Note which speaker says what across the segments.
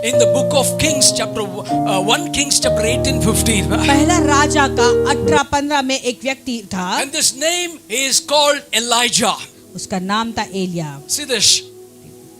Speaker 1: in the book of Kings chapter 1 Kings chapter 18-15.
Speaker 2: पहला राजा का 18-15 में एक व्यक्ति था,
Speaker 1: And this name is called Elijah.
Speaker 2: उसका नाम था Elia.
Speaker 1: See this.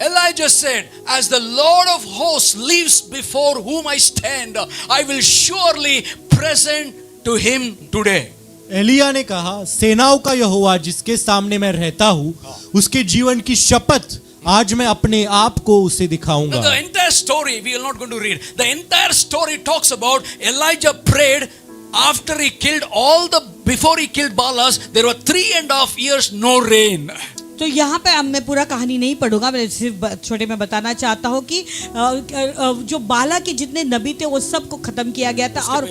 Speaker 1: Elijah said, as the Lord of hosts lives before whom I stand, I will surely present to him today.
Speaker 3: Elia ने कहा, सेनाओं का यहोवा जिसके सामने मैं रहता हूँ, उसके जीवन की शपथ आज मैं अपने आप को उसे दिखाऊंगा।
Speaker 1: Now the entire story we are not going to read. The entire story talks about Elijah prayed after he killed before he killed Baalas. There were 3.5 years no rain.
Speaker 2: तो यहाँ पे अब मैं पूरा कहानी नहीं पढ़ूंगा, मैं सिर्फ छोटे में बताना चाहता हूँ कि जो बाला के जितने नबी थे वो सबको खत्म किया गया था और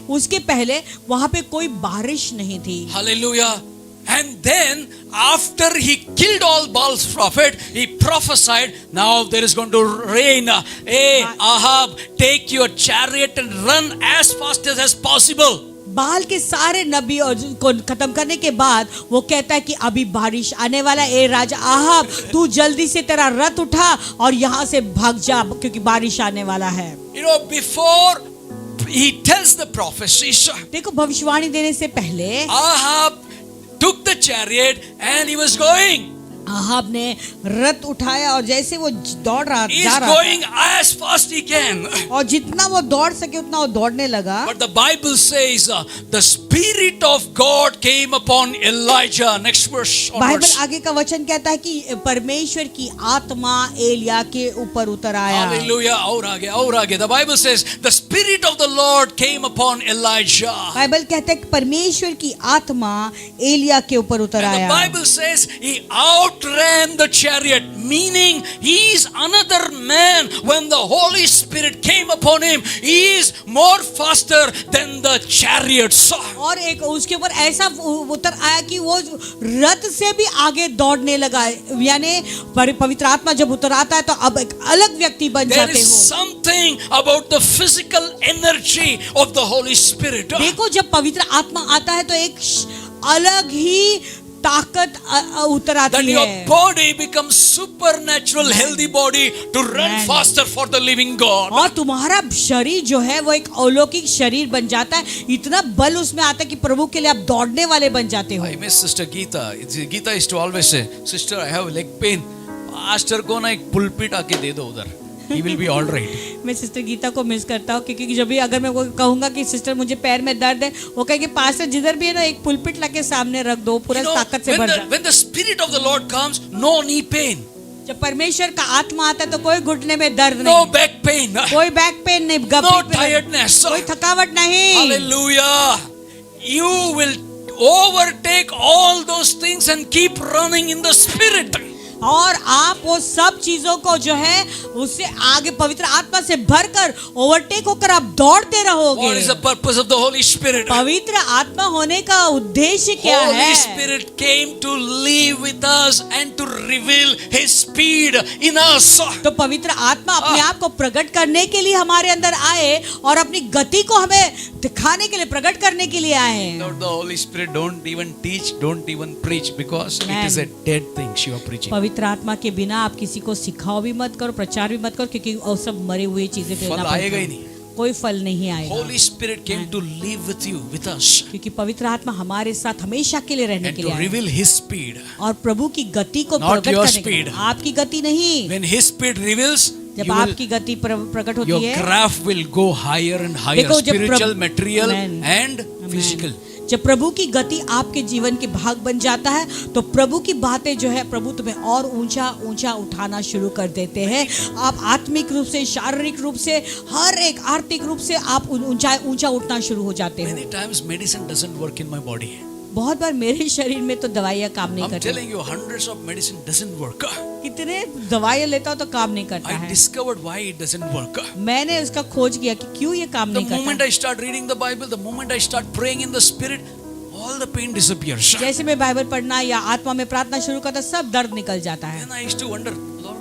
Speaker 2: उसके पहले वहां पे कोई बारिश नहीं थी।
Speaker 1: Hallelujah. And then after he killed all Baal's prophet, he prophesied, now there is going to rain. Hey Ahab, take your chariot and run as fast as possible.
Speaker 2: बाल के सारे नबी को खत्म करने के बाद वो कहता है कि अभी बारिश आने वाला है। ए राजा आहाब, तू जल्दी से तेरा रथ उठा और यहाँ से भाग जा क्योंकि बारिश आने वाला है।
Speaker 1: You know, before he tells the prophecies,
Speaker 2: देखो भविष्यवाणी देने से पहले
Speaker 1: Ahab took the chariot and he was going.
Speaker 2: Ahab ने रथ उठाया और जैसे वो दौड़ रहा
Speaker 1: He
Speaker 2: जा
Speaker 1: is
Speaker 2: रहा
Speaker 1: going as fast he can.
Speaker 2: और जितना वो दौड़ सके उतना वो दौड़ने लगा।
Speaker 1: But the Bible says the Spirit of God came upon Elijah. Next verse.
Speaker 2: Bible आगे का वचन कहता है कि परमेश्वर की आत्मा एलिया के ऊपर उतर आया।
Speaker 1: Hallelujah. और आगे. The Bible says the Spirit of the Lord came upon Elijah.
Speaker 2: Bible कहता है कि परमेश्वर की आत्मा एलिया के ऊपर उतर
Speaker 1: And the
Speaker 2: आया।
Speaker 1: Bible says he outran the chariot, meaning he is another man. When the Holy Spirit came upon him, he is more faster than the chariots.
Speaker 2: और एक उसके ऊपर ऐसा उतर आया कि वो रथ से भी आगे दौड़ने लगा। यानी पवित्र आत्मा जब उतर आता है तो अब एक अलग व्यक्ति बन
Speaker 1: There
Speaker 2: जाते
Speaker 1: is
Speaker 2: हो।
Speaker 1: something about the physical energy of the Holy Spirit.
Speaker 2: देखो जब पवित्र आत्मा आता है तो एक अलग ही ताकत उतर
Speaker 1: That
Speaker 2: आती
Speaker 1: your
Speaker 2: है।
Speaker 1: body becomes supernatural, healthy body to run faster for the living God.
Speaker 2: और तुम्हारा शरीर जो है वो एक अलौकिक शरीर बन जाता है। इतना बल उसमें आता है कि प्रभु के लिए आप दौड़ने वाले बन जाते हो।
Speaker 1: I miss Sister Geeta. Geeta used to always say, Sister, I have leg pain. Pastor को ना एक pulpit आके दे दो उधर. He will be all right.
Speaker 2: मैं सिस्टर गीता को मिस करता हूँ क्योंकि जब भी अगर मैं वो कहूँगा कि सिस्टर मुझे पैर में दर्द है, वो कहेगी पास्टर जिधर भी है ना एक पुलपिट लाके सामने रख दो, पूरा ताकत से भर जाए।
Speaker 1: When the Spirit of the Lord comes, no knee pain.
Speaker 2: जब परमेश्वर का आत्मा आता है तो कोई घुटने में दर्द
Speaker 1: No
Speaker 2: नहीं,
Speaker 1: back pain.
Speaker 2: कोई बैक पेन नहीं,
Speaker 1: No tiredness.
Speaker 2: कोई थकावट नहीं।
Speaker 1: Hallelujah. You will overtake all those things and keep running in the Spirit.
Speaker 2: और आप वो सब चीजों को जो है उससे आगे पवित्र आत्मा से भरकर ओवरटेक होकर आप दौड़ते रहोगे।
Speaker 1: What is the purpose of the Holy Spirit?
Speaker 2: पवित्र आत्मा होने का उद्देश्य क्या है?
Speaker 1: Holy Spirit came to live with us and to reveal His speed in us.
Speaker 2: तो पवित्र आत्मा अपने आप को प्रकट करने के लिए हमारे अंदर आए और अपनी गति को हमें दिखाने के लिए, प्रकट करने के लिए आए।
Speaker 1: Without the Holy Spirit, don't even teach, don't even preach, because it is a dead thing you are preaching.
Speaker 2: पवित्र आत्मा के बिना आप किसी को सिखाओ भी मत करो, प्रचार भी मत करो, क्योंकि वो सब मरे हुए चीजें
Speaker 1: फल आएगा ही नहीं,
Speaker 2: कोई फल नहीं आएगा।
Speaker 1: Holy Spirit came to live with you, with us,
Speaker 2: क्योंकि पवित्र आत्मा हमारे साथ हमेशा के लिए रहने
Speaker 1: and
Speaker 2: के
Speaker 1: to
Speaker 2: लिए आया
Speaker 1: reveal His speed.
Speaker 2: और प्रभु की गति को
Speaker 1: Not
Speaker 2: प्रकट
Speaker 1: your
Speaker 2: करने के लिए।
Speaker 1: speed.
Speaker 2: आपकी गति नहीं,
Speaker 1: When His speed reveals,
Speaker 2: जब
Speaker 1: you will,
Speaker 2: आपकी गति प्रकट होती
Speaker 1: your
Speaker 2: है,
Speaker 1: graph will go higher and higher,
Speaker 2: देखो, जब
Speaker 1: spiritual, material,
Speaker 2: Amen.
Speaker 1: and
Speaker 2: Amen.
Speaker 1: physical.
Speaker 2: जब प्रभु की गति आपके जीवन के भाग बन जाता है तो प्रभु की बातें जो है प्रभु तुम्हें और ऊंचा ऊंचा उठाना शुरू कर देते हैं। आप आत्मिक रूप से, शारीरिक रूप से, हर एक आर्थिक रूप से आप ऊंचा उठना शुरू हो जाते हैं।
Speaker 1: Many times medicine doesn't work in my body.
Speaker 2: बहुत बार मेरे शरीर में तो दवाइयाँ काम नहीं
Speaker 1: I'm
Speaker 2: करती।
Speaker 1: telling you, hundreds of medicine doesn't work.
Speaker 2: कितने दवाइयाँ लेता हूँ तो काम नहीं करता
Speaker 1: I
Speaker 2: है।
Speaker 1: discovered why it doesn't work.
Speaker 2: मैंने उसका खोज किया कि क्यों ये काम
Speaker 1: The
Speaker 2: नहीं
Speaker 1: moment
Speaker 2: करता।
Speaker 1: I start reading the Bible, the moment I start praying in the Spirit, all the pain disappears.
Speaker 2: जैसे मैं बाइबल पढ़ना या आत्मा में प्रार्थना शुरू करता सब दर्द निकल जाता है।
Speaker 1: Then I used to wonder, Lord,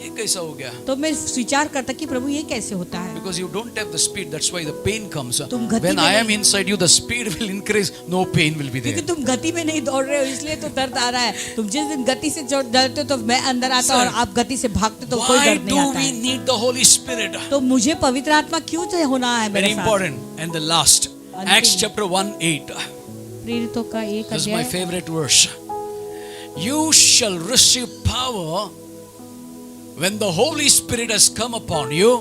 Speaker 1: ये कैसा हो गया?
Speaker 2: तो मैं विचार करता कि प्रभु ये कैसे होता है?
Speaker 1: Because you don't have the speed, that's why the pain comes.
Speaker 2: तुम गति
Speaker 1: When
Speaker 2: में
Speaker 1: I am
Speaker 2: नहीं-
Speaker 1: inside you, the speed will increase, no pain will be
Speaker 2: क्योंकि
Speaker 1: there.
Speaker 2: तुम गति में नहीं दौड़ रहे हो इसलिए तो दर्द आ रहा है। तुम जिस दिन गति से दौड़ते हो तो मैं अंदर आता हूं, और
Speaker 1: Sir,
Speaker 2: आप गति से भागते तो कोई
Speaker 1: Why
Speaker 2: दर्द
Speaker 1: do
Speaker 2: नहीं आता
Speaker 1: we
Speaker 2: है।
Speaker 1: need the Holy Spirit?
Speaker 2: तो मुझे पवित्र आत्मा क्यों चाहिए होना है
Speaker 1: Very
Speaker 2: मेरे साथ?
Speaker 1: important. And the last,
Speaker 2: अंतिम।
Speaker 1: Acts chapter 1:8.
Speaker 2: प्रेरितों का एक
Speaker 1: This is my
Speaker 2: अध्याय।
Speaker 1: favorite verse. You shall receive power when the Holy Spirit has come upon you,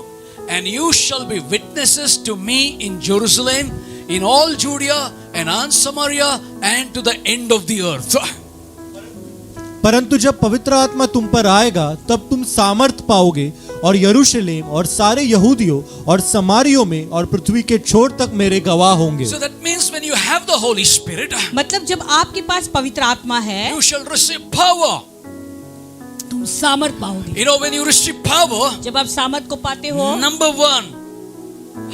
Speaker 1: and you shall be witnesses to me in Jerusalem, in all Judea and on Samaria, and to the end of the earth.
Speaker 3: परंतु जब पवित्र आत्मा तुम पर आएगा तब तुम सामर्थ पाओगे और यरूशलेम और सारे यहूदियों और समारियों में और पृथ्वी के छोर तक मेरे गवाह होंगे।
Speaker 1: So that means when you have the Holy Spirit,
Speaker 2: मतलब जब आपके पास पवित्र आत्मा है
Speaker 1: you shall receive power.
Speaker 2: तुम सामर्थ पाओगे।
Speaker 1: You know, when you receive power,
Speaker 2: जब आप सामर्थ को पाते हो,
Speaker 1: number one,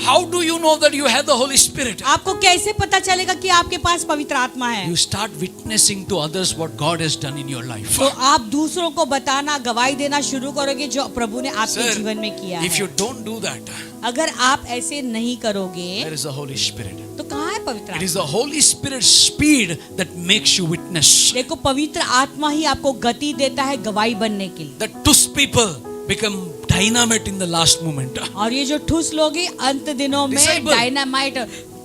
Speaker 1: how do you know that you have the Holy Spirit?
Speaker 2: आपको कैसे पता चलेगा कि आपके पास पवित्र आत्मा है?
Speaker 1: You start witnessing to others what God has done in your life.
Speaker 2: तो आप दूसरों को बताना, गवाही देना शुरू करोगे जो प्रभु ने आपके
Speaker 1: Sir,
Speaker 2: जीवन में किया
Speaker 1: if
Speaker 2: है।
Speaker 1: you don't do that,
Speaker 2: अगर आप ऐसे नहीं करोगे
Speaker 1: there is the Holy Spirit.
Speaker 2: तो कहाँ है पवित्र
Speaker 1: It
Speaker 2: आत्मा?
Speaker 1: is the Holy Spirit's speed that makes you witness.
Speaker 2: देखो पवित्र आत्मा ही आपको गति देता है गवाही बनने के लिए।
Speaker 1: The Tus people become dynamite in the last moment.
Speaker 2: और ये जो ठुस लोग हैं, अंत दिनों में
Speaker 1: Disciple.
Speaker 2: डायनामाइट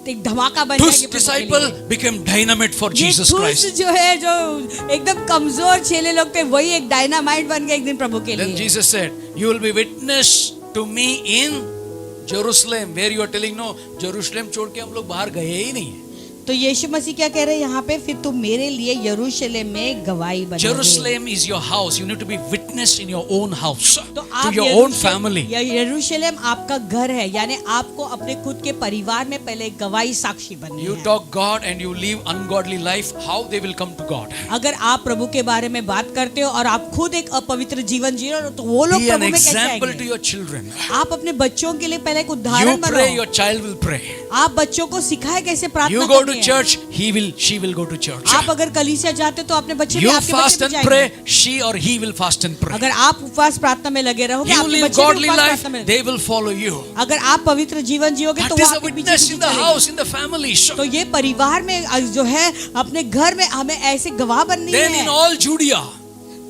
Speaker 2: एक धमाका बन
Speaker 1: Tus
Speaker 2: जाएगी प्रभु के
Speaker 1: disciple
Speaker 2: लिए।
Speaker 1: became dynamite for
Speaker 2: ये
Speaker 1: Jesus
Speaker 2: ठुस
Speaker 1: Christ.
Speaker 2: जो है, जो एकदम कमजोर चेले लोग थे, वही एक डायनामाइट बन गए एक दिन प्रभु के
Speaker 1: Then
Speaker 2: लिए।
Speaker 1: Jesus said, "You will be witness to me in Jerusalem." Where you are telling no, Jerusalem छोड़ के हम लोग बाहर गए ही नहीं।
Speaker 2: तो यीशु मसीह क्या कह रहे हैं यहाँ पे? फिर तुम मेरे लिए यरूशलेम में गवाही बनोगे।
Speaker 1: Jerusalem is your house. You need to be witness in your own house,
Speaker 2: तो
Speaker 1: to
Speaker 2: आप
Speaker 1: your own family.
Speaker 2: यरूशलेम आपका घर है, यानी आपको अपने खुद के परिवार में पहले गवाही साक्षी बननी
Speaker 1: You
Speaker 2: है।
Speaker 1: talk God and you live ungodly life, how they will come to God?
Speaker 2: अगर आप प्रभु के बारे में बात करते हो और आप खुद एक अपवित्र जीवन जी रहे हो तो वो लोग
Speaker 1: Be an
Speaker 2: प्रभु में कैसे
Speaker 1: example to
Speaker 2: आएंगे?
Speaker 1: your children.
Speaker 2: आप अपने बच्चों के लिए पहले एक
Speaker 1: You
Speaker 2: उदाहरण
Speaker 1: pray,
Speaker 2: बनाओ।
Speaker 1: your child will pray.
Speaker 2: आप बच्चों को सिखाए कैसे प्रार्थना
Speaker 1: You go
Speaker 2: करनी
Speaker 1: to
Speaker 2: है।
Speaker 1: church, she will go to church.
Speaker 2: आप अगर कलीसिया जाते तो अपने बच्चे भी
Speaker 1: You
Speaker 2: आपके
Speaker 1: fast
Speaker 2: बच्चे
Speaker 1: and
Speaker 2: भी जाएंगे।
Speaker 1: pray, she or he will fast and pray.
Speaker 2: अगर आप उपवास प्रार्थना में लगे रहोगे,
Speaker 1: You
Speaker 2: आपके
Speaker 1: live
Speaker 2: बच्चे भी
Speaker 1: godly
Speaker 2: उपवास
Speaker 1: life,
Speaker 2: प्रार्थना में लगेंगे।
Speaker 1: they will follow you.
Speaker 2: अगर आप पवित्र जीवन जियोगे तो
Speaker 1: That
Speaker 2: वो
Speaker 1: is a
Speaker 2: आपके पीछे
Speaker 1: witness
Speaker 2: पीछे
Speaker 1: in the
Speaker 2: चलेंगे।
Speaker 1: house, in the family.
Speaker 2: तो ये परिवार में जो है, अपने घर में हमें ऐसे गवाह बननी
Speaker 1: Then in
Speaker 2: है।
Speaker 1: all Judea,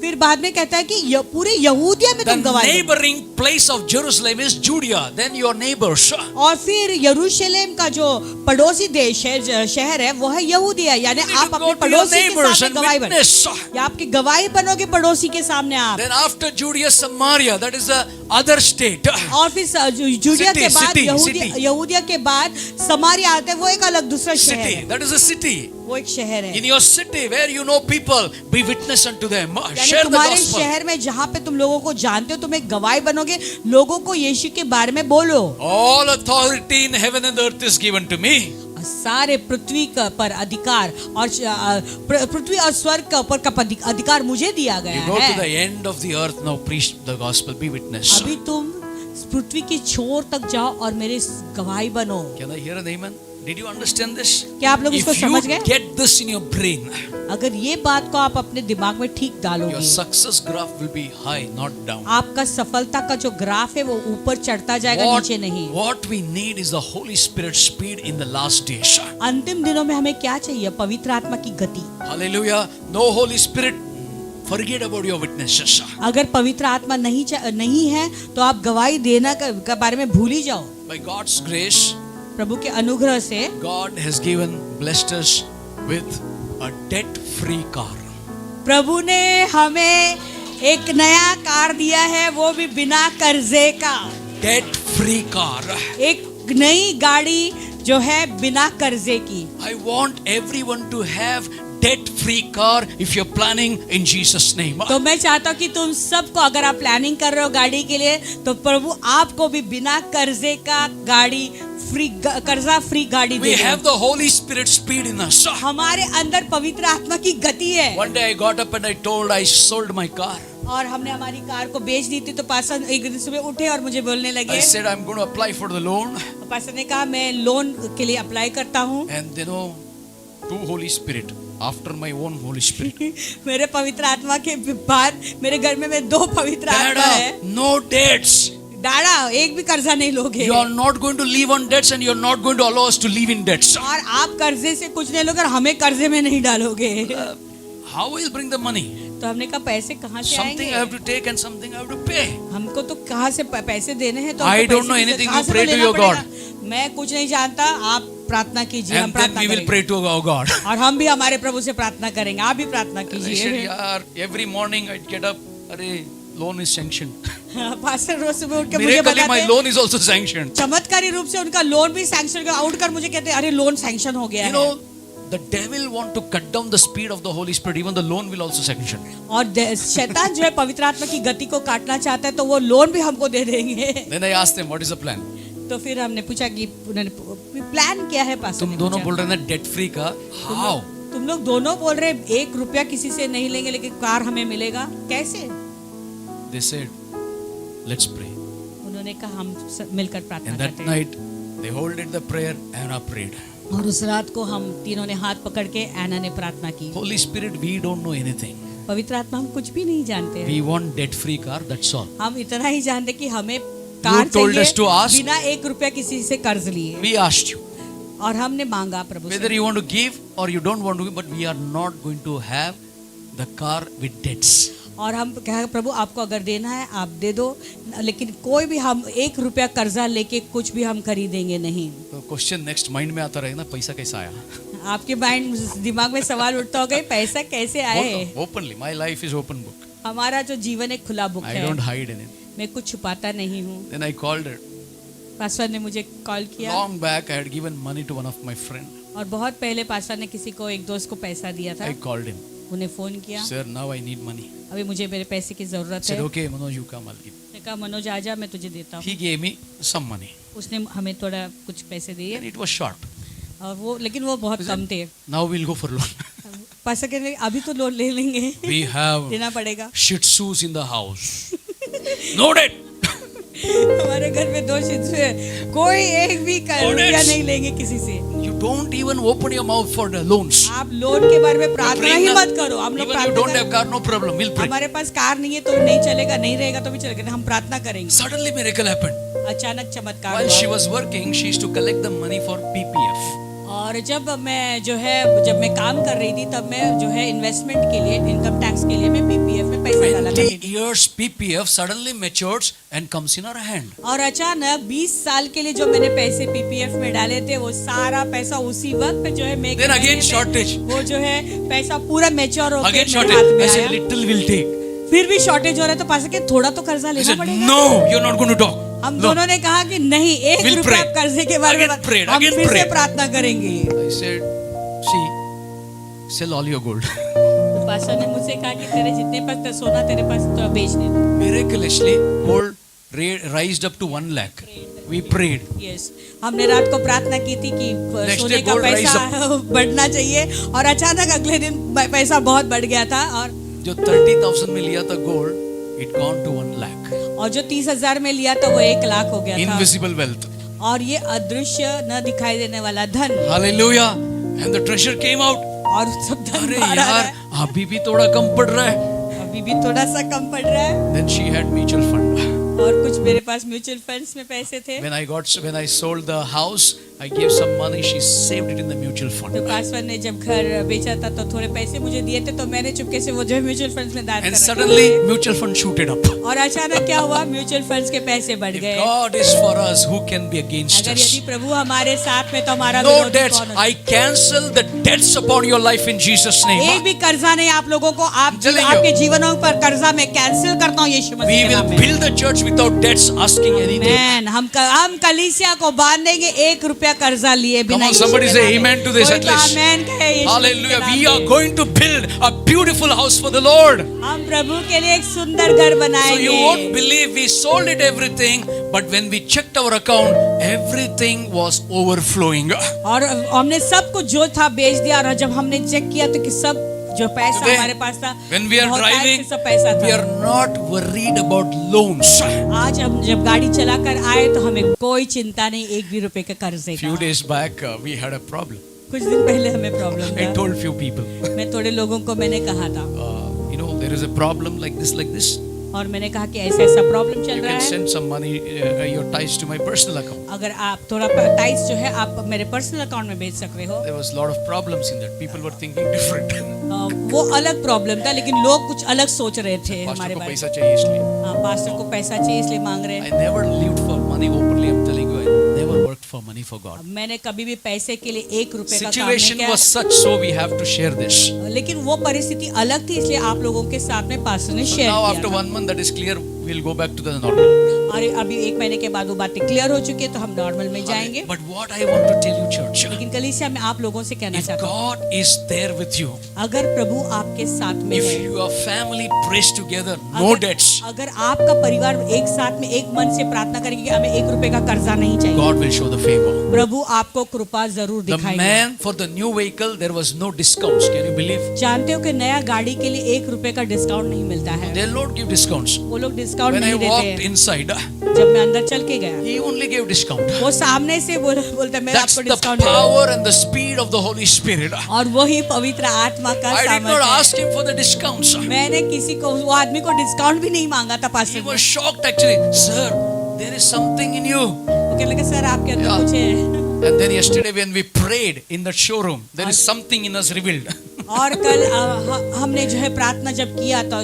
Speaker 2: फिर बाद में कहता है कि पूरे यहूदिया में
Speaker 1: the
Speaker 2: तुम गवाही दो।
Speaker 1: neighboring place of Jerusalem is Judea. Then your neighbors.
Speaker 2: और फिर यरूशलेम का जो पड़ोसी देश है, शहर है, वो है यहूदिया, यानी
Speaker 1: You need
Speaker 2: आप
Speaker 1: to
Speaker 2: अपने
Speaker 1: go to your
Speaker 2: पड़ोसी के
Speaker 1: neighbors
Speaker 2: सामने
Speaker 1: and
Speaker 2: गवाही बनो,
Speaker 1: witness.
Speaker 2: या आपकी गवाही बनोगे पड़ोसी के सामने आप।
Speaker 1: Then after Judea, Samaria, that is the other state.
Speaker 2: और फिर जूडिया के बाद
Speaker 1: City, city.
Speaker 2: यहूदिया के बाद समारिया आता है, वो एक अलग दूसरा शहर
Speaker 1: City,
Speaker 2: है,
Speaker 1: that is a city.
Speaker 2: वो एक शहर है।
Speaker 1: In your city where you know people, be witness unto them.
Speaker 2: यानी
Speaker 1: Share the
Speaker 2: तुम्हारे
Speaker 1: gospel.
Speaker 2: शहर में जहाँ पे तुम लोगों को जानते हो, तुम एक गवाही बनोगे, लोगों को यीशु के बारे में बोलो।
Speaker 1: All authority in heaven and earth is given to me.
Speaker 2: सारे पृथ्वी पर अधिकार और पृथ्वी और स्वर्ग के ऊपर का अधिकार मुझे दिया
Speaker 1: You
Speaker 2: गया
Speaker 1: go to the
Speaker 2: है।
Speaker 1: end of the earth now, preach the gospel, be witness.
Speaker 2: अभी तुम पृथ्वी की छोर तक जाओ और मेरे गवाही बनो।
Speaker 1: Can I hear an amen? Did you understand this?
Speaker 2: क्या आप लोग इसको
Speaker 1: If you
Speaker 2: समझ गए?
Speaker 1: get this in your brain,
Speaker 2: अगर ये बात को आप अपने दिमाग में ठीक
Speaker 1: your
Speaker 2: डालोगे,
Speaker 1: success graph will be high, not down.
Speaker 2: आपका सफलता का जो ग्राफ है वो ऊपर चढ़ता जाएगा, नीचे नहीं।
Speaker 1: What we need is the Holy Spirit speed in the last days.
Speaker 2: अंतिम दिनों में हमें क्या चाहिए? पवित्र आत्मा की गति।
Speaker 1: Hallelujah. No Holy Spirit, forget about your witnesses.
Speaker 2: अगर पवित्र आत्मा नहीं है तो आप गवाही देना के बारे में भूल ही जाओ।
Speaker 1: By God's grace,
Speaker 2: प्रभु के अनुग्रह से
Speaker 1: God has blessed us with a debt-free car.
Speaker 2: प्रभु ने हमें एक नया कार दिया है, वो भी बिना कर्जे का।
Speaker 1: Debt-free car.
Speaker 2: एक नई गाड़ी जो है बिना कर्जे की।
Speaker 1: I want everyone to have debt-free car if you're planning in Jesus' name.
Speaker 2: तो मैं चाहता हूँ कि तुम सबको, अगर आप प्लानिंग कर रहे हो गाड़ी के लिए, तो प्रभु आपको भी बिना कर्जे का गाड़ी कर्जा फ्री गाड़ी
Speaker 1: We
Speaker 2: they.
Speaker 1: have the Holy Spirit speed in us.
Speaker 2: हमारे अंदर पवित्र आत्मा की गति है।
Speaker 1: One day I got up and I told I sold my car.
Speaker 2: और हमने हमारी कार को बेच दी थी, तो पास्टर एक दिन सुबह उठे और मुझे बोलने लगे।
Speaker 1: I said I'm going to apply for the loan.
Speaker 2: Pastor ने कहा मैं लोन के लिए अप्लाई करता हूँ।
Speaker 1: And two Holy Spirit after my own Holy Spirit.
Speaker 2: मेरे पवित्र आत्मा के बाद मेरे घर में 2 पवित्र आत्मा है।
Speaker 1: Dada, no debts.
Speaker 2: डाड़ा एक भी कर्जा नहीं लोगे।
Speaker 1: You are not going to live on debts and you are not going to allow us to live in debts.
Speaker 2: और आप कर्जे से कुछ नहीं लोगे और हमें कर्जे में नहीं डालोगे।
Speaker 1: How will you bring the money?
Speaker 2: तो हमने कहा पैसे कहाँ से
Speaker 1: Something I
Speaker 2: आएंगे?
Speaker 1: have to take and something I have to pay.
Speaker 2: हमको तो कहाँ से पैसे देने हैं तो
Speaker 1: I
Speaker 2: हमको
Speaker 1: don't know
Speaker 2: पैसे
Speaker 1: anything.
Speaker 2: कहाँ
Speaker 1: You
Speaker 2: से
Speaker 1: pray
Speaker 2: तो
Speaker 1: to
Speaker 2: लेना
Speaker 1: your God.
Speaker 2: पड़ेगा। मैं कुछ नहीं जानता, आप प्रार्थना कीजिए, हम
Speaker 1: And then
Speaker 2: प्रार्थना
Speaker 1: we will
Speaker 2: करेंगे।
Speaker 1: pray to our God.
Speaker 2: और हम भी हमारे प्रभु से प्रार्थना करेंगे, आप भी प्रार्थना
Speaker 1: I said,
Speaker 2: कीजिए।
Speaker 1: yaar, every morning I'd get up, अरे loan is sanctioned.
Speaker 2: पास्टर रोज सुबह उठ के मुझे
Speaker 1: Miraculously my
Speaker 2: बताते
Speaker 1: loan is also sanctioned.
Speaker 2: चमत्कारी रूप से उनका लोन भी सैंक्शन आउट कर मुझे कहते हैं अरे लोन सैंक्शन हो गया
Speaker 1: You
Speaker 2: है।
Speaker 1: know, the devil want to cut down the speed of the Holy Spirit. Even the loan will also sanction.
Speaker 2: और शैतान जो है पवित्र आत्मा की गति को काटना चाहता है तो वो लोन भी हमको दे देंगे।
Speaker 1: Then I asked them, what is the plan?
Speaker 2: तो फिर हमने पूछा कि उन्होंने प्लान क्या है पास्टर
Speaker 1: तुम
Speaker 2: ने
Speaker 1: दोनों
Speaker 2: पूछा।
Speaker 1: बोल रहे हैं ना डेट फ्री का. How?
Speaker 2: तुम लोग दोनों बोल रहे 1 रुपया किसी से नहीं लेंगे लेकिन कार हमें मिलेगा कैसे?
Speaker 1: They said, let's pray.
Speaker 2: उन्होंने कहा हम मिलकर प्रार्थना
Speaker 1: And that
Speaker 2: करते हैं।
Speaker 1: night they holded the prayer and I prayed.
Speaker 2: और उस रात को हम तीनों ने हाथ पकड़ के ऐना ने प्रार्थना की।
Speaker 1: Holy Spirit, we don't know anything.
Speaker 2: पवित्र आत्मा हम कुछ भी नहीं जानते हैं।
Speaker 1: We want debt free car, that's all.
Speaker 2: हम इतना ही जानते कि हमें कार
Speaker 1: told us to
Speaker 2: चाहिए
Speaker 1: ask.
Speaker 2: बिना 1 रुपया किसी से कर्ज लिए।
Speaker 1: We asked you
Speaker 2: और हमने मांगा प्रभु
Speaker 1: whether
Speaker 2: से।
Speaker 1: you want to give or you don't want to give, but we are not going to have the car with debts.
Speaker 2: और हम कहा प्रभु आपको अगर देना है आप दे दो, लेकिन कोई भी हम 1 रुपया कर्जा लेके कुछ भी हम खरीदेंगे नहीं।
Speaker 1: तो क्वेश्चन नेक्स्ट माइंड में आता रहेगा ना, पैसा कैसा आया?
Speaker 2: आपके माइंड दिमाग में सवाल उठता होगा पैसा कैसे आए?
Speaker 1: Openly, my life is open book.
Speaker 2: हमारा जो जीवन एक खुला बुक
Speaker 1: I
Speaker 2: है,
Speaker 1: don't hide in it.
Speaker 2: मैं कुछ छुपाता नहीं हूँ।
Speaker 1: Then I called her.
Speaker 2: Pastor ने मुझे कॉल किया
Speaker 1: Long back, I had given money to one of my friend.
Speaker 2: और बहुत पहले पास्टर ने किसी को एक दोस्त को पैसा दिया था।
Speaker 1: I called him.
Speaker 2: उन्हें फोन किया,
Speaker 1: Sir, now I need money.
Speaker 2: अभी मुझे मेरे पैसे की जरूरत
Speaker 1: Said,
Speaker 2: है।
Speaker 1: okay, Manoj, you come, I'll give.
Speaker 2: मैंने कहा मनोज आजा मैं तुझे देता हूँ।
Speaker 1: He gave me some money.
Speaker 2: उसने हमें थोड़ा कुछ पैसे दिए
Speaker 1: And it was short.
Speaker 2: और वो लेकिन वो बहुत कम थे।
Speaker 1: Now we'll go for loan.
Speaker 2: Pastor कहने लगे, अभी तो लोन ले लेंगे,
Speaker 1: We have
Speaker 2: देना पड़ेगा।
Speaker 1: Shih Tzus in the house. No debt.
Speaker 2: हमारे घर में 2 शिशु है, कोई एक भी रुपया नहीं लेंगे किसी से।
Speaker 1: You don't even open your mouth for the loans.
Speaker 2: आप लोन के बारे में प्रार्थना
Speaker 1: Praying
Speaker 2: ही
Speaker 1: na-
Speaker 2: मत करो। हम लोग
Speaker 1: Even you
Speaker 2: प्रार्थना
Speaker 1: don't
Speaker 2: करें।
Speaker 1: have car, no problem. We'll pray.
Speaker 2: हमारे पास कार नहीं है तो नहीं चलेगा, नहीं रहेगा तो भी चलेगा, हम प्रार्थना करेंगे।
Speaker 1: Suddenly miracle happened.
Speaker 2: अचानक चमत्कार
Speaker 1: While she
Speaker 2: हुआ।
Speaker 1: was working, she used to collect the money for PPF.
Speaker 2: और जब मैं काम कर रही थी तब मैं जो है इन्वेस्टमेंट के लिए, इनकम टैक्स के लिए मैं पीपीएफ में पैसा डाला
Speaker 1: 20
Speaker 2: करती थी।
Speaker 1: years PPF suddenly matures and comes in our hand.
Speaker 2: और अचानक 20 साल के लिए जो मैंने पैसे पीपीएफ में डाले थे वो सारा पैसा उसी वक्त जो है
Speaker 1: Then again shortage.
Speaker 2: वो जो है पैसा पूरा मैच्योर होकर
Speaker 1: Again
Speaker 2: मेरे
Speaker 1: shortage.
Speaker 2: हाथ में
Speaker 1: I said,
Speaker 2: आया।
Speaker 1: little will take.
Speaker 2: फिर भी शॉर्टेज हो रहा है तो पास के थोड़ा तो कर्जा
Speaker 1: I
Speaker 2: लेना
Speaker 1: said,
Speaker 2: पड़ेगा।
Speaker 1: no, you're not going to talk.
Speaker 2: हम
Speaker 1: No.
Speaker 2: दोनों ने कहा कि नहीं, 1
Speaker 1: We'll
Speaker 2: रुपया
Speaker 1: pray.
Speaker 2: कर्जे के बारे में
Speaker 1: Again prayed,
Speaker 2: हम
Speaker 1: again
Speaker 2: फिर से
Speaker 1: prayed.
Speaker 2: प्रार्थना करेंगे।
Speaker 1: I said, see, sell all your gold.
Speaker 2: तो पास्टर ने मुझसे कहा कि तेरे जितने पास सोना तेरे पास तो बेच दे दो।
Speaker 1: Miraculously, gold raised up to 1 lakh. We prayed.
Speaker 2: Yes, हमने रात को प्रार्थना की थी कि
Speaker 1: Next
Speaker 2: सोने
Speaker 1: day
Speaker 2: का
Speaker 1: gold
Speaker 2: पैसा बढ़ना चाहिए और अचानक अगले दिन पैसा बहुत बढ़ गया था और
Speaker 1: जो 30,000 में लिया था gold, it gone to 1 lakh.
Speaker 2: और जो 30,000 में लिया था वो 1 लाख हो गया था।
Speaker 1: Invisible wealth.
Speaker 2: और ये अदृश्य न दिखाई देने वाला धन
Speaker 1: Hallelujah. And the treasure came out.
Speaker 2: और सब धन
Speaker 1: अरे
Speaker 2: बाहर आ रहा
Speaker 1: यार,
Speaker 2: है।
Speaker 1: अभी भी थोड़ा कम पड़ रहा है.
Speaker 2: अभी भी थोड़ा सा कम पड़ रहा है।
Speaker 1: Then she had mutual fund.
Speaker 2: और कुछ मेरे पास म्यूचुअल फंड्स में पैसे थे।
Speaker 1: When I sold the house, I gave some money. She saved it in the mutual fund.
Speaker 2: तो पासवान ने जब घर बेचा था तो थोड़े पैसे मुझे दिए थे तो मैंने चुपके से वो जो है म्यूचुअल फंड्स में दान
Speaker 1: And
Speaker 2: कर
Speaker 1: suddenly, mutual fund shooted up.
Speaker 2: और अचानक क्या हुआ, म्यूचुअल फंड्स के पैसे बढ़
Speaker 1: If
Speaker 2: गए।
Speaker 1: God is for us, who can be against
Speaker 2: अगर
Speaker 1: us?
Speaker 2: यदि प्रभु हमारे साथ में तो हमारा
Speaker 1: No
Speaker 2: विरोधी
Speaker 1: debts.
Speaker 2: कौन होगा?
Speaker 1: I cancel the debts upon your life in Jesus'
Speaker 2: एक
Speaker 1: name.
Speaker 2: भी कर्जा नहीं आप लोगों को,
Speaker 1: telling you.
Speaker 2: आपके जीवनों पर कर्जा मैं कैंसिल करता हूँ यीशु
Speaker 1: We
Speaker 2: मसीह के
Speaker 1: will
Speaker 2: नाम में।
Speaker 1: build the church without debts, asking anything.
Speaker 2: Amen. हम कलीसिया को बांधेंगे 1 रुपया कर्जा लिए
Speaker 1: Come
Speaker 2: बिना।
Speaker 1: on,
Speaker 2: यीशु
Speaker 1: somebody
Speaker 2: के
Speaker 1: say
Speaker 2: नाम में।
Speaker 1: amen to this
Speaker 2: कोई
Speaker 1: at
Speaker 2: तो
Speaker 1: least.
Speaker 2: आमेन कहे यीशु मसीह के
Speaker 1: Hallelujah.
Speaker 2: नाम
Speaker 1: We
Speaker 2: में।
Speaker 1: are going to build a beautiful house for the Lord.
Speaker 2: हम प्रभु के लिए एक सुंदर घर
Speaker 1: So you
Speaker 2: बनाएंगे।
Speaker 1: won't believe we sold it everything, but when we checked our account, everything was overflowing.
Speaker 2: और हमने सब कुछ जो था बेच दिया और जब हमने चेक किया तो कि सब जो पैसा
Speaker 1: When-
Speaker 2: हमारे पास था,
Speaker 1: When we are
Speaker 2: बहुत टाइम
Speaker 1: driving,
Speaker 2: से सब पैसा
Speaker 1: we
Speaker 2: था।
Speaker 1: are not worried about loans.
Speaker 2: आज हम जब गाड़ी चलाकर आए तो हमें कोई चिंता नहीं 1 भी रुपए के कर्जे
Speaker 1: Few
Speaker 2: का।
Speaker 1: days back, we had a problem.
Speaker 2: कुछ दिन पहले हमें प्रॉब्लम
Speaker 1: I
Speaker 2: था।
Speaker 1: told few people,
Speaker 2: मैं थोड़े लोगों को मैंने कहा था
Speaker 1: there is a problem like this.
Speaker 2: और मैंने कहा कि ऐसा ऐसा प्रॉब्लम चल
Speaker 1: You
Speaker 2: रहा
Speaker 1: can
Speaker 2: है।
Speaker 1: send some money, your tithes to my personal account.
Speaker 2: अगर आप थोड़ा टाइट्स जो है आप मेरे पर्सनल अकाउंट में भेज सकते हो।
Speaker 1: There was a lot of problems in that. People were thinking different.
Speaker 2: वो अलग प्रॉब्लम था, लेकिन लोग कुछ अलग सोच रहे थे
Speaker 1: पास्टर
Speaker 2: हमारे
Speaker 1: को
Speaker 2: बारे
Speaker 1: पैसा चाहिए इसलिए.
Speaker 2: में। हाँ, पास्टर को पैसा चाहिए इसलिए मांग रहे
Speaker 1: I
Speaker 2: हैं।
Speaker 1: never lived for money openly. I'm telling you, I never worked for money for God.
Speaker 2: मैंने कभी भी पैसे के लिए 1 रुपए का काम नहीं
Speaker 1: Situation
Speaker 2: किया।
Speaker 1: was such, so we have to share this.
Speaker 2: लेकिन वो परिस्थिति अलग थी, इसलिए आप लोगों के साथ में पास्टर ने
Speaker 1: So
Speaker 2: शेयर
Speaker 1: now
Speaker 2: किया
Speaker 1: after
Speaker 2: था।
Speaker 1: 1 month, that is clear. We'll go back to the normal.
Speaker 2: और अभी 1 महीने के बाद वो बातें क्लियर हो चुकी है, तो हम नॉर्मल में जाएंगे।
Speaker 1: But what I want to tell you, church,
Speaker 2: लेकिन कलीसिया मैं आप लोगों से कहना
Speaker 1: if
Speaker 2: चाहता हूँ,
Speaker 1: God is there with you,
Speaker 2: अगर प्रभु आपके साथ में
Speaker 1: if
Speaker 2: है,
Speaker 1: your family prays together, no debts,
Speaker 2: अगर आपका परिवार एक साथ में एक मन से प्रार्थना करेंगे कि हमें 1 रुपए का कर्जा नहीं चाहिए,
Speaker 1: God will show the favor.
Speaker 2: प्रभु आपको कृपा जरूर
Speaker 1: The
Speaker 2: दिखाएगा।
Speaker 1: man for the new vehicle, there was no discounts. Can you believe?
Speaker 2: जानते हो कि नया गाड़ी के लिए 1 रुपए का डिस्काउंट नहीं मिलता है।
Speaker 1: They'll not give discounts.
Speaker 2: वो लोग डिस्काउंट
Speaker 1: When I
Speaker 2: नहीं देते
Speaker 1: walked
Speaker 2: हैं।
Speaker 1: inside,
Speaker 2: जब मैं अंदर चल के गया,
Speaker 1: he only gave discount.
Speaker 2: वो सामने से बोलता मैं
Speaker 1: That's
Speaker 2: आपको
Speaker 1: the
Speaker 2: डिस्काउंट दूंगा।
Speaker 1: power and the speed of the Holy Spirit.
Speaker 2: और वही पवित्र आत्मा का
Speaker 1: I did not
Speaker 2: सामर्थ्य
Speaker 1: ask him for the discounts.
Speaker 2: है। मैंने किसी को वो आदमी को डिस्काउंट भी नहीं मांगा था
Speaker 1: He
Speaker 2: पास्टर
Speaker 1: was
Speaker 2: ने।
Speaker 1: shocked actually. Sir, there is something in you.
Speaker 2: वो कहने लगा सर आपके अंदर
Speaker 1: Yeah.
Speaker 2: कुछ है।
Speaker 1: And then yesterday when we prayed in that showroom, there is something in us revealed.
Speaker 2: और कल हमने जो है प्रार्थना जब किया था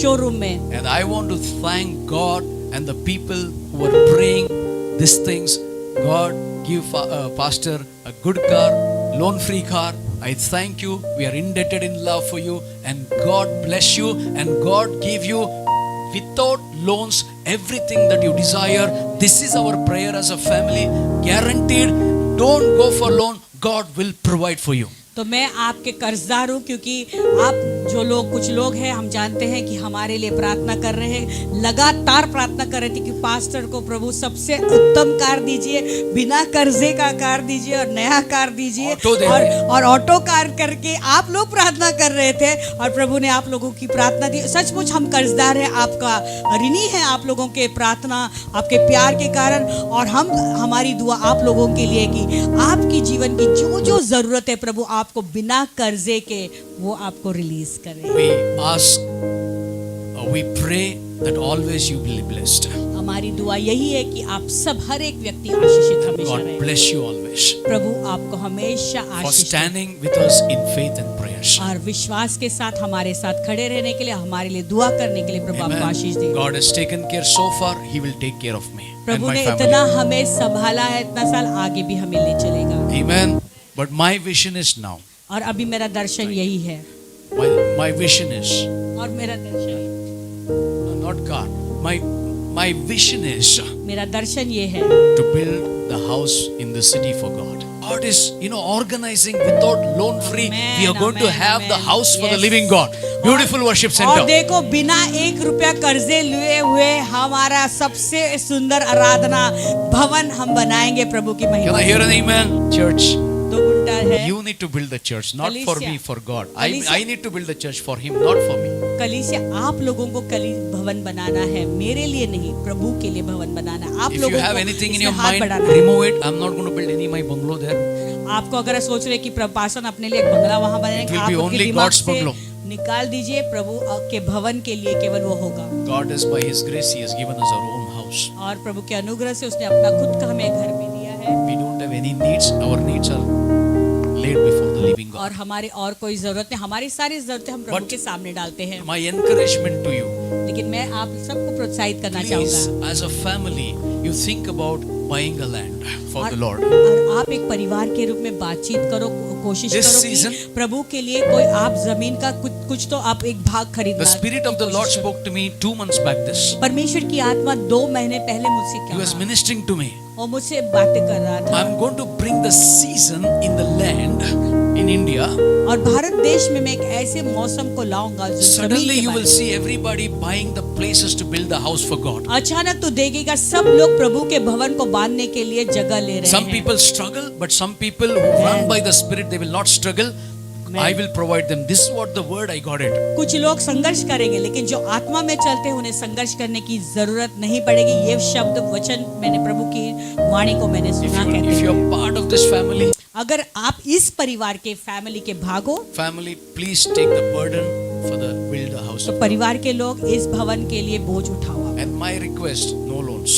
Speaker 2: शोरूम में,
Speaker 1: And I want to thank God and the people who are praying these things. God give pastor a good car, loan free car. I thank you. We are indebted in love for you, and God bless you, and God give you without loans everything that you desire. This is our prayer as a family. Guaranteed. Don't go for loan. God will provide for you.
Speaker 2: तो मैं आपके कर्जदार हूँ, क्योंकि आप जो लोग कुछ लोग हैं हम जानते हैं कि हमारे लिए प्रार्थना कर रहे हैं, लगातार प्रार्थना कर रहे थे कि पास्टर को प्रभु सबसे उत्तम कार दीजिए, बिना कर्जे का कार दीजिए और नया कार दीजिए, और ऑटो कार करके आप लोग प्रार्थना कर रहे थे और प्रभु ने आप लोगों की प्रार्थना दी। सचमुच हम कर्जदार हैं, आपका ऋणी है आप लोगों के प्रार्थना, आपके प्यार के कारण। और हमारी दुआ आप लोगों के लिए कि आपकी जीवन की जो जो जरूरत है प्रभु आपको बिना कर्जे के वो आपको रिलीज करे।
Speaker 1: We ask, we pray that always you will be blessed.
Speaker 2: हमारी दुआ यही है कि आप सब हर एक व्यक्ति आशीषित हमेशा
Speaker 1: God
Speaker 2: रहे।
Speaker 1: bless you always
Speaker 2: प्रभु आपको हमेशा
Speaker 1: for
Speaker 2: Ashish they.
Speaker 1: standing with us in faith and prayers.
Speaker 2: और विश्वास के साथ हमारे साथ खड़े रहने के लिए, हमारे लिए दुआ करने के लिए प्रभु आपको आशीष
Speaker 1: Amen.
Speaker 2: They.
Speaker 1: God has taken care so far. He will take care of me and
Speaker 2: Prabhu
Speaker 1: my
Speaker 2: ने
Speaker 1: family.
Speaker 2: इतना हमें संभाला है, इतना साल आगे भी हमें ले चलेगा।
Speaker 1: Amen. But my vision is now.
Speaker 2: और अभी मेरा दर्शन यही है,
Speaker 1: My vision is
Speaker 2: और मेरा दर्शन
Speaker 1: not God. My vision is
Speaker 2: मेरा दर्शन ये है
Speaker 1: to build the house in the city for God. God is, organizing without loan free. We are going to have the house for the living God. Beautiful worship
Speaker 2: और
Speaker 1: center.
Speaker 2: देखो बिना 1 रुपया कर्जे लिए हुए हमारा सबसे सुंदर आराधना भवन हम बनाएंगे प्रभु की
Speaker 1: Can
Speaker 2: महिमा।
Speaker 1: I hear an amen, church?
Speaker 2: 2 घंटा है।
Speaker 1: You need to build the church, not for
Speaker 2: Kalisya.
Speaker 1: me, for God.
Speaker 2: Kalisya.
Speaker 1: I need to build the church for Him, not for me.
Speaker 2: कलीसिया आप लोगों को भवन बनाना है, मेरे लिए नहीं, प्रभु के लिए भवन बनाना है। आप
Speaker 1: If
Speaker 2: लोगों
Speaker 1: you have
Speaker 2: को
Speaker 1: anything in
Speaker 2: इसमें
Speaker 1: your
Speaker 2: हाथ
Speaker 1: mind,
Speaker 2: बढ़ाना है।
Speaker 1: remove it. I'm not going to build any my bungalow there.
Speaker 2: आपको अगर सोच रहे कि प्रभाषण अपने लिए एक बंगला वहां
Speaker 1: It
Speaker 2: बनाएंगे,
Speaker 1: will
Speaker 2: आप
Speaker 1: be
Speaker 2: उनके
Speaker 1: only
Speaker 2: दिमाग
Speaker 1: God's
Speaker 2: से
Speaker 1: bungalow.
Speaker 2: निकाल दीजिए। प्रभु के भवन के लिए केवल वो होगा।
Speaker 1: God is by His grace, He has given us our own house.
Speaker 2: और प्रभु के अनुग्रह से उसने अपना खुद का हमें घर भी दिया है।
Speaker 1: We don't have any needs. Our needs are laid before the living God.
Speaker 2: और हमारे और कोई जरूरत नहीं, हमारी सारी जरूरतें हम प्रभु
Speaker 1: But-
Speaker 2: के सामने डालते हैं।
Speaker 1: My encouragement to you,
Speaker 2: लेकिन मैं आप सबको प्रोत्साहित करना
Speaker 1: please,
Speaker 2: चाहूंगा।
Speaker 1: as a family, you think about buying a land for the Lord.
Speaker 2: और आप एक परिवार के रूप में बातचीत करो, कोशिश
Speaker 1: This
Speaker 2: करो
Speaker 1: season-
Speaker 2: कि प्रभु के लिए कोई आप जमीन का कुछ तो आप एक भाग खरीदना।
Speaker 1: The Spirit of the Lord spoke to me 2 months back this.
Speaker 2: परमेश्वर की आत्मा 2 महीने पहले मुझसे
Speaker 1: He was
Speaker 2: कहा
Speaker 1: ministering to me.
Speaker 2: और मुझसे बातें कर रहा था।
Speaker 1: I'm going to bring the season in the land in India.
Speaker 2: और भारत देश में मैं एक ऐसे मौसम को लाऊंगा जो जमीन
Speaker 1: Suddenly
Speaker 2: के
Speaker 1: you will
Speaker 2: बारे में।
Speaker 1: see everybody buying the places to build the house for God.
Speaker 2: अचानक तो देखेगा सब लोग प्रभु के भवन को बांधने के लिए जगह ले रहे
Speaker 1: Some
Speaker 2: हैं।
Speaker 1: people struggle, but some people who run by the Spirit, they will not struggle. I will provide them. This is what the word I got it.
Speaker 2: कुछ लोग संघर्ष करेंगे, लेकिन जो आत्मा में चलते हैं उन्हें संघर्ष करने की जरूरत नहीं पड़ेगी। ये शब्द वचन मैंने प्रभु की वाणी को मैंने सुना
Speaker 1: If
Speaker 2: कहते
Speaker 1: you
Speaker 2: हैं।
Speaker 1: are part of this family,
Speaker 2: अगर आप इस परिवार के फैमिली के भाग हो,
Speaker 1: family, please take the burden for the build a house.
Speaker 2: तो परिवार के लोग इस भवन के लिए बोझ उठाओ।
Speaker 1: And my request, no loans.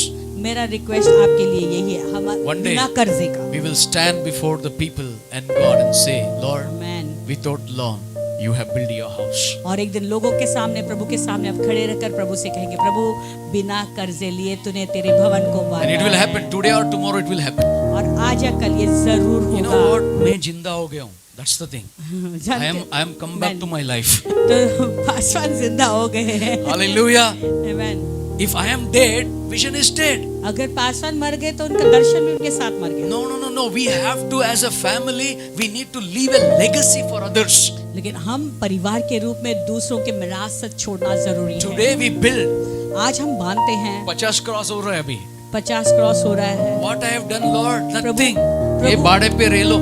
Speaker 2: मेरा रिक्वेस्ट आपके लिए यही है, हम
Speaker 1: One day,
Speaker 2: बिना कर्जे का।
Speaker 1: we will stand before the people and God and say, Lord,
Speaker 2: amen.
Speaker 1: without loan, you have built your house.
Speaker 2: और एक दिन लोगों के सामने, प्रभु के सामने आप खड़े रहकर प्रभु से कहेंगे, प्रभु बिना कर्जे लिए तूने तेरे भवन को
Speaker 1: And it will
Speaker 2: बनाया
Speaker 1: happen today or tomorrow. It will happen.
Speaker 2: और आज या कल ये जरूर
Speaker 1: You know
Speaker 2: होगा।
Speaker 1: what? मैं जिंदा हो गया हूँ. That's the thing. I am come back to my life.
Speaker 2: तो पासवान जिंदा हो गए हैं।
Speaker 1: Hallelujah.
Speaker 2: Amen.
Speaker 1: If I am dead, vision is dead.
Speaker 2: अगर पासवान मर गए तो उनका दर्शन भी उनके साथ मर गया।
Speaker 1: No. We have to, as a family, we need to leave a legacy for others.
Speaker 2: लेकिन हम परिवार के रूप में दूसरों के विरासत छोड़ना जरूरी है।
Speaker 1: Today we build.
Speaker 2: आज हम बांधते हैं,
Speaker 1: 50 क्रॉस हो रहा है अभी.
Speaker 2: 50 क्रॉस हो रहा है।
Speaker 1: What I have done, Lord? Nothing.
Speaker 2: प्रभु-
Speaker 1: ये भाड़े पे रह लो.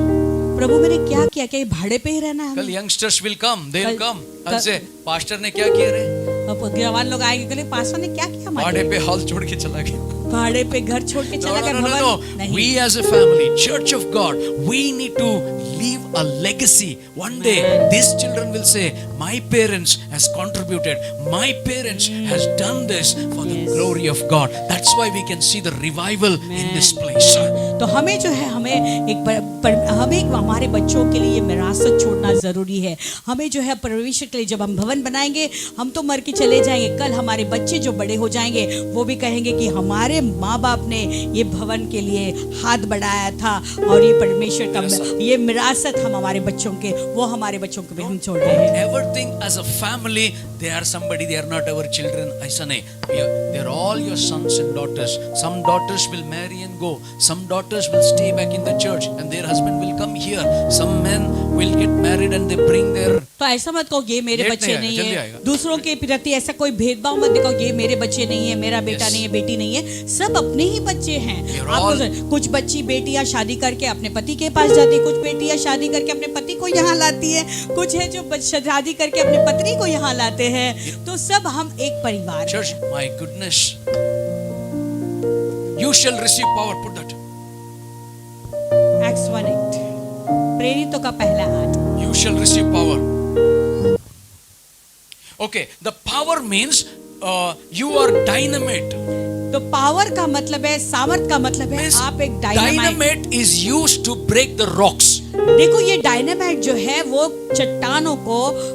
Speaker 2: प्रभु मैंने क्या किया? क्या ये भाड़े पे ही रहना है
Speaker 1: कल
Speaker 2: हमें?
Speaker 1: youngsters will come. They will
Speaker 2: कल-
Speaker 1: come.
Speaker 2: कल-
Speaker 1: कल से पास्टर ने क्या किया रे?
Speaker 2: अब जवान लोग आएंगे, कहेंगे पासवान ने क्या किया हमारे
Speaker 1: भाड़े
Speaker 2: लिए?
Speaker 1: पे हॉल छोड़ के चला गया.
Speaker 2: भाड़े पे घर छोड़ के चला गया भवन?
Speaker 1: No.
Speaker 2: नहीं।
Speaker 1: We as a family, Church of God, we need to leave a legacy. One day, these children will say, my parents has contributed. My parents has done this for the
Speaker 2: Yes.
Speaker 1: glory of God. That's why we can see the revival in this place.
Speaker 2: तो हमें जो है, हमें हमारे बच्चों के लिए ये विरासत छोड़ना जरूरी है। हमें जो है भविष्य के लिए, जब हम भवन बनाएंगे, हम तो मर के चले जाएंगे, कल हमारे बच्चे जो बड़े हो जाएंगे वो भी कहेंगे कि हमारे माँ बाप ने ये भवन के लिए हाथ बढ़ाया था और ये परमेश्वर का ये विरासत हम हमारे बच्चों के, वो हमारे बच्चों को भी हम छोड़ रहे हैं।
Speaker 1: Ever think as a family, they are somebody, they are not our children. ऐसा नहीं. They are all your sons and daughters. Some daughters will marry and go. Some daughters will stay back in the church and their husband will come here. Some men will get married and they bring their.
Speaker 2: तो ऐसा मत कहो ये मेरे
Speaker 1: late
Speaker 2: बच्चे
Speaker 1: नहीं आएगा,
Speaker 2: नहीं
Speaker 1: जल्दी
Speaker 2: है,
Speaker 1: आएगा।
Speaker 2: दूसरों के प्रति ऐसा कोई भेदभाव मत दिखाओ, ये मेरे बच्चे नहीं है, मेरा बेटा
Speaker 1: Yes.
Speaker 2: नहीं है, बेटी नहीं है, सब अपने ही बच्चे हैं।
Speaker 1: You're
Speaker 2: आपको
Speaker 1: all-
Speaker 2: कुछ बच्ची बेटियां शादी करके अपने पति के पास जाती है, कुछ बेटियां शादी करके अपने पति को यहाँ लाती है, कुछ है जो शादी करके अपने पत्नी को यहाँ लाते हैं। तो सब हम एक परिवार हैं।
Speaker 1: Church, my goodness. You shall receive power. Put that.
Speaker 2: Acts 1:8 प्रेरितों का पहला हाथ।
Speaker 1: You shall receive power. Okay, the power means you are dynamite.
Speaker 2: तो पावर का मतलब है, सामर्थ का मतलब है
Speaker 1: Means
Speaker 2: आप एक dynamite.
Speaker 1: dynamite is used to break the rocks.
Speaker 2: देखो ये डायनामाइट जो है वो चट्टानों को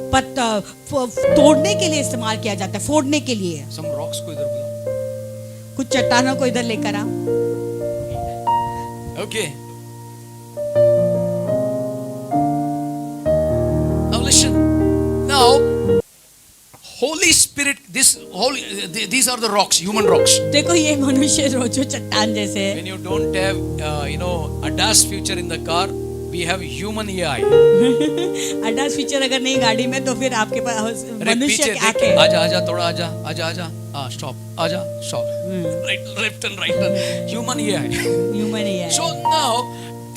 Speaker 2: तोड़ने के लिए इस्तेमाल किया जाता है, फोड़ने के लिए।
Speaker 1: Some rocks को इधर बुलाओ.
Speaker 2: कुछ चट्टानों को इधर लेकर आओ।
Speaker 1: Okay. Now listen. Now, Holy Spirit, these are the rocks, human rocks.
Speaker 2: देखो ये मनुष्य जो चट्टान जैसे है।
Speaker 1: When you don't have, ADAS feature in the car, we have human AI.
Speaker 2: ADAS feature अगर नहीं गाड़ी में तो फिर आपके पास
Speaker 1: अरे
Speaker 2: मनुष्य
Speaker 1: पीछे
Speaker 2: की
Speaker 1: देख,
Speaker 2: आंखें।
Speaker 1: आजा थोड़ा आजा. Stop. आजा, stop. Right, left and right turn. Human AI.
Speaker 2: Human ही है।
Speaker 1: So now,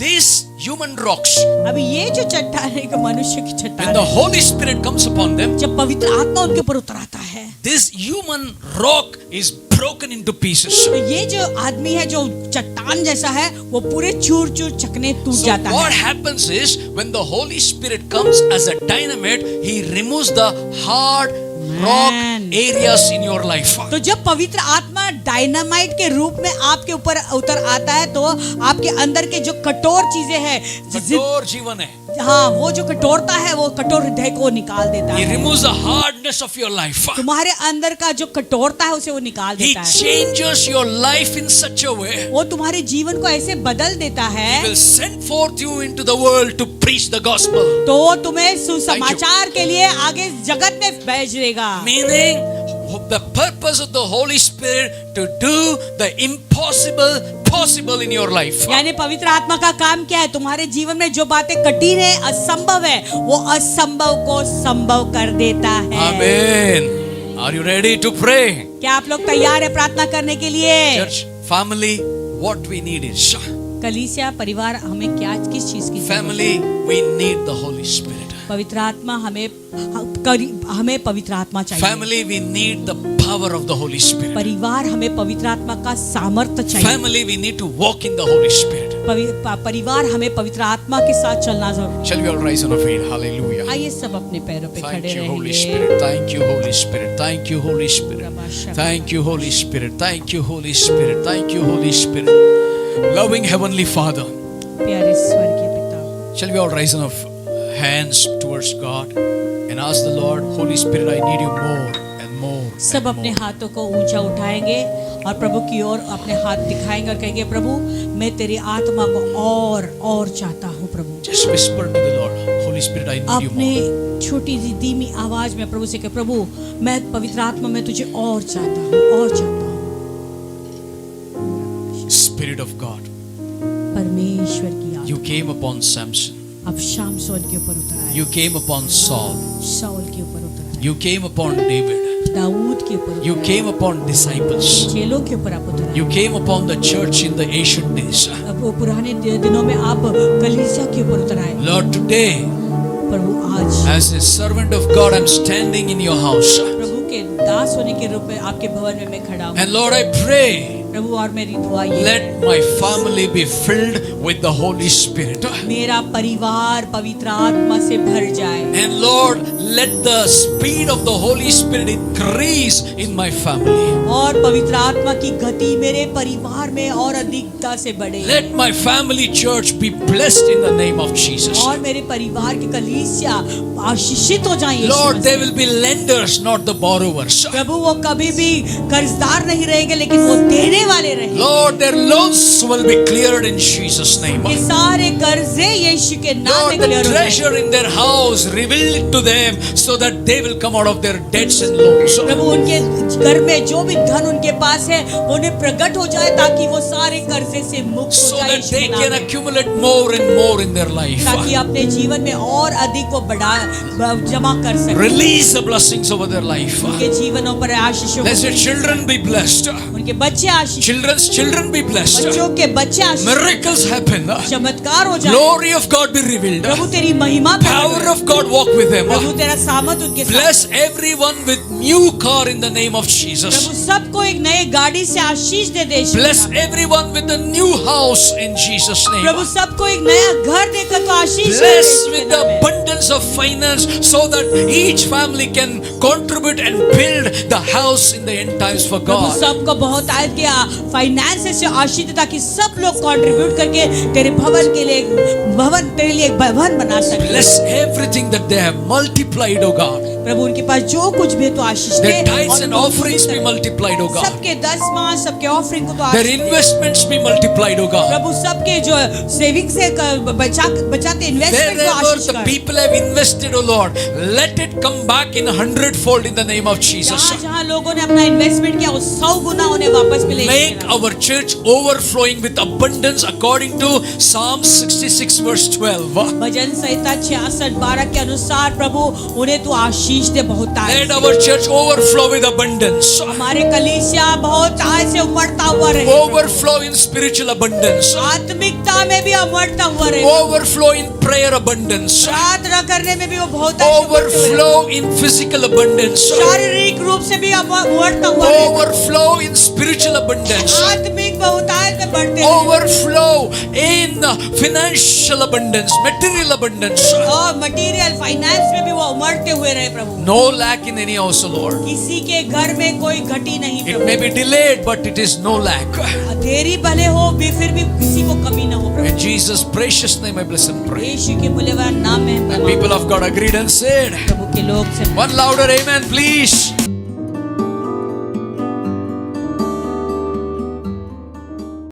Speaker 1: these human rocks,
Speaker 2: अभी ये जो चट्टान है, मनुष्य की
Speaker 1: when
Speaker 2: चट्टान
Speaker 1: the
Speaker 2: है,
Speaker 1: Holy Spirit comes upon them,
Speaker 2: जब पवित्र आत्मा उनके ऊपर उतर आता है,
Speaker 1: this human rock is broken into pieces.
Speaker 2: तो ये जो आदमी है जो चट्टान जैसा है वो पूरे चूर चूर चकने टूट
Speaker 1: So
Speaker 2: जाता
Speaker 1: what
Speaker 2: है।
Speaker 1: happens is when the Holy Spirit comes as a dynamite, he removes the hard rock
Speaker 2: Man.
Speaker 1: areas in your life.
Speaker 2: तो जब पवित्र आत्मा डायनामाइट के रूप में आपके ऊपर उतर आता है तो आपके अंदर के जो कठोर चीजें हैं,
Speaker 1: कठोर जीवन है.
Speaker 2: हाँ वो जो कठोरता है वो कठोर हृदय को निकाल देता
Speaker 1: He
Speaker 2: है।
Speaker 1: removes the hardness of your life.
Speaker 2: तुम्हारे अंदर का जो कठोरता है उसे वो निकाल
Speaker 1: He
Speaker 2: देता है।
Speaker 1: changes your life in such a way.
Speaker 2: वो तुम्हारे जीवन को ऐसे बदल देता
Speaker 1: He
Speaker 2: है
Speaker 1: will send forth you into the world to preach the gospel.
Speaker 2: तो वो तुम्हें सुसमाचार के लिए आगे जगत में भेज देगा।
Speaker 1: Meaning, the purpose of the Holy Spirit to do the impossible possible in your life.
Speaker 2: यानी पवित्र आत्मा का काम क्या है? तुम्हारे जीवन में जो बातें कठिन है, असंभव है, वो असंभव को संभव कर देता है।
Speaker 1: Amen. Are you ready to pray?
Speaker 2: क्या आप लोग तैयार है प्रार्थना करने के लिए?
Speaker 1: Church, family, what we need is
Speaker 2: कलीसिया परिवार हमें क्या किस चीज की जरूरत है?
Speaker 1: family, we need the Holy Spirit.
Speaker 2: पवित्र आत्मा हमें पवित्र आत्मा चाहिए।
Speaker 1: Family, we need the power of the Holy Spirit.
Speaker 2: परिवार हमें पवित्र आत्मा का सामर्थ्य चाहिए।
Speaker 1: Family, we need to walk in the Holy Spirit.
Speaker 2: परिवार हमें पवित्र आत्मा के साथ चलना जरूर।
Speaker 1: Shall we all rise on our feet? Hallelujah.
Speaker 2: आइए सब अपने पैरों पे
Speaker 1: Thank
Speaker 2: खड़े
Speaker 1: you, Holy
Speaker 2: रहेंगे।
Speaker 1: Spirit. Thank you, Holy Spirit. Thank you, Holy Spirit. Thank you, Holy Spirit. Thank you, Holy Spirit. Thank you, Holy Spirit. Loving Heavenly Father,
Speaker 2: प्यारे स्वर्गीय पिता,
Speaker 1: shall we all raise our hands towards God and ask the Lord, Holy Spirit, I need you more and more.
Speaker 2: सब अपने हाथों को ऊंचा उठाएंगे और प्रभु की ओर अपने हाथ दिखाएंगे और कहेंगे, प्रभु मैं तेरी आत्मा को और चाहता हूँ। प्रभु
Speaker 1: Just whisper to the Lord, Holy Spirit, I need you
Speaker 2: अपने
Speaker 1: more.
Speaker 2: छोटी सी धीमी आवाज में प्रभु से कहे, प्रभु मैं पवित्र आत्मा में तुझे और चाहता हूँ, और चाहता हूँ।
Speaker 1: Spirit of God,
Speaker 2: परमेश्वर की आत्मा
Speaker 1: you came upon Samson.
Speaker 2: अब शामसोन के ऊपर उतर आए,
Speaker 1: You came upon Saul.
Speaker 2: शाऊल के ऊपर उतर आए,
Speaker 1: You came upon David.
Speaker 2: Dawood के ऊपर
Speaker 1: You
Speaker 2: उतर
Speaker 1: came upon disciples.
Speaker 2: आए, चेलों के ऊपर आप उतर आए।
Speaker 1: You came upon the church in the ancient days.
Speaker 2: अब वो पुराने दिनों में आप कलीसिया के ऊपर उतर आए।
Speaker 1: Lord, today,
Speaker 2: प्रभु आज
Speaker 1: as a servant of God, I'm standing in your house.
Speaker 2: प्रभु के दास होने के रूप में आपके भवन में मैं खड़ा हूँ।
Speaker 1: And Lord, I pray,
Speaker 2: प्रभु और मेरी दुआ ये है,
Speaker 1: let my family be filled with the Holy Spirit.
Speaker 2: मेरा परिवार पवित्र आत्मा से भर जाए।
Speaker 1: And Lord, let the speed of the Holy Spirit increase in my family.
Speaker 2: और पवित्र आत्मा की गति मेरे परिवार में और अधिकता से बढ़े।
Speaker 1: Let my family church be blessed in the name of Jesus.
Speaker 2: और मेरे परिवार की कलीसिया आशीषित हो जाए।
Speaker 1: Lord, they will be lenders, not the borrowers.
Speaker 2: प्रभु वो कभी भी कर्जदार नहीं रहेंगे, लेकिन वो देने वाले रहेंगे।
Speaker 1: Lord, their loans will be cleared in Jesus' name.
Speaker 2: ये सारे कर्जे यीशु के नाम
Speaker 1: Lord,
Speaker 2: में
Speaker 1: the
Speaker 2: क्लियर हो जाएंगे।
Speaker 1: treasure in their house, reveal it to them so that they will come out of their debts and loans.
Speaker 2: प्रभु उनके घर में जो भी धन उनके पास है वो उन्हें प्रकट हो जाए, ताकि वो सारे कर्जे से मुक्त
Speaker 1: So
Speaker 2: हो जाए
Speaker 1: that
Speaker 2: यीशु के
Speaker 1: they
Speaker 2: नाम
Speaker 1: can
Speaker 2: में।
Speaker 1: accumulate more and more in their life.
Speaker 2: ताकि अपने जीवन में और अधिक वो जमा कर सके।
Speaker 1: Release the blessings over their life.
Speaker 2: उनके जीवनों पर आशीषों
Speaker 1: Let your children be blessed.
Speaker 2: उनके बच्चे आशीष,
Speaker 1: Children's children be blessed.
Speaker 2: बच्चों के बच्चे आशीष,
Speaker 1: Miracles happen.
Speaker 2: चमत्कार हो जाए।
Speaker 1: Glory of God be revealed.
Speaker 2: प्रभु तेरी महिमा
Speaker 1: Power of God walk with them.
Speaker 2: प्रभु तेरा सामर्थ उनके साथ।
Speaker 1: Bless everyone with new car in the name of Jesus.
Speaker 2: प्रभु सबको एक नए गाड़ी से आशीष दे दे यीशु के
Speaker 1: Bless
Speaker 2: नाम में।
Speaker 1: everyone with a new house in Jesus'
Speaker 2: Prabhu
Speaker 1: name.
Speaker 2: सबको एक नया घर देकर तो आशीष दे
Speaker 1: Bless
Speaker 2: यीशु के
Speaker 1: with the
Speaker 2: नाम में।
Speaker 1: abundance of finance so that each family can contribute and build the house in the end times for
Speaker 2: Prabhu
Speaker 1: God.
Speaker 2: सबको बहुत आयत के फाइनेंस से आशीष दे, ताकि सब लोग कंट्रीब्यूट करके तेरे भवन के लिए तेरे लिए एक भवन बना सके।
Speaker 1: Bless everything that they have multiplied, oh God.
Speaker 2: प्रभु उनके पास जो कुछ भी है तो आशीष दे,
Speaker 1: Their tithes
Speaker 2: और
Speaker 1: and
Speaker 2: उनको
Speaker 1: offerings be multiplied, oh God.
Speaker 2: सबके दसवां, सबके ऑफरिंग को तो
Speaker 1: Their
Speaker 2: Ashish they.
Speaker 1: investments be multiplied, oh God.
Speaker 2: प्रभु सबके जो सेविंग से बचाते इन्वेस्टमेंट को
Speaker 1: Wherever
Speaker 2: आशीष
Speaker 1: the
Speaker 2: कर।
Speaker 1: people have invested, oh Lord, let it come back in 100-fold in the name of Jesus.
Speaker 2: जहाँ जहाँ लोगों ने अपना इन्वेस्टमेंट किया वो 100 गुना उन्हें वापस मिलेगा।
Speaker 1: Make our church overflowing with abundance according to Psalm 66 verse 12.
Speaker 2: भजन संहिता 66:12 के अनुसार प्रभु उन्हें तू आशीष दे बहुत आय
Speaker 1: Let
Speaker 2: से।
Speaker 1: our church overflow with abundance.
Speaker 2: हमारे कलीसिया बहुत आय से उमड़ता हुआ रहे।
Speaker 1: Overflow in spiritual abundance.
Speaker 2: आत्मिकता में भी उमड़ता हुआ रहे।
Speaker 1: Overflow in prayer abundance.
Speaker 2: प्रार्थना करने में भी वो बहुत आय से उमड़ते हुए रहे।
Speaker 1: Overflow in physical abundance.
Speaker 2: शारीरिक रूप से भी उमड़ता हुआ रहे।
Speaker 1: Overflow in spiritual abundance.
Speaker 2: आत्मिक बहुत आय में बढ़ते रहे।
Speaker 1: Overflow in financial abundance, material abundance.
Speaker 2: और मटेरियल फाइनेंस में भी वो उमड़ते हुए रहे प्रभु।
Speaker 1: No lack in any house, O Lord.
Speaker 2: किसी के घर में कोई घटी नहीं
Speaker 1: It
Speaker 2: Prabhu.
Speaker 1: may be delayed, but it is no lack.
Speaker 2: देरी भले हो भी फिर भी किसी को कमी ना हो प्रभु।
Speaker 1: In Jesus' precious name I bless and pray.
Speaker 2: यीशु के मूल्यवान नाम में हम
Speaker 1: And people of God agreed and said,
Speaker 2: प्रभु के लोग से
Speaker 1: one louder amen, please.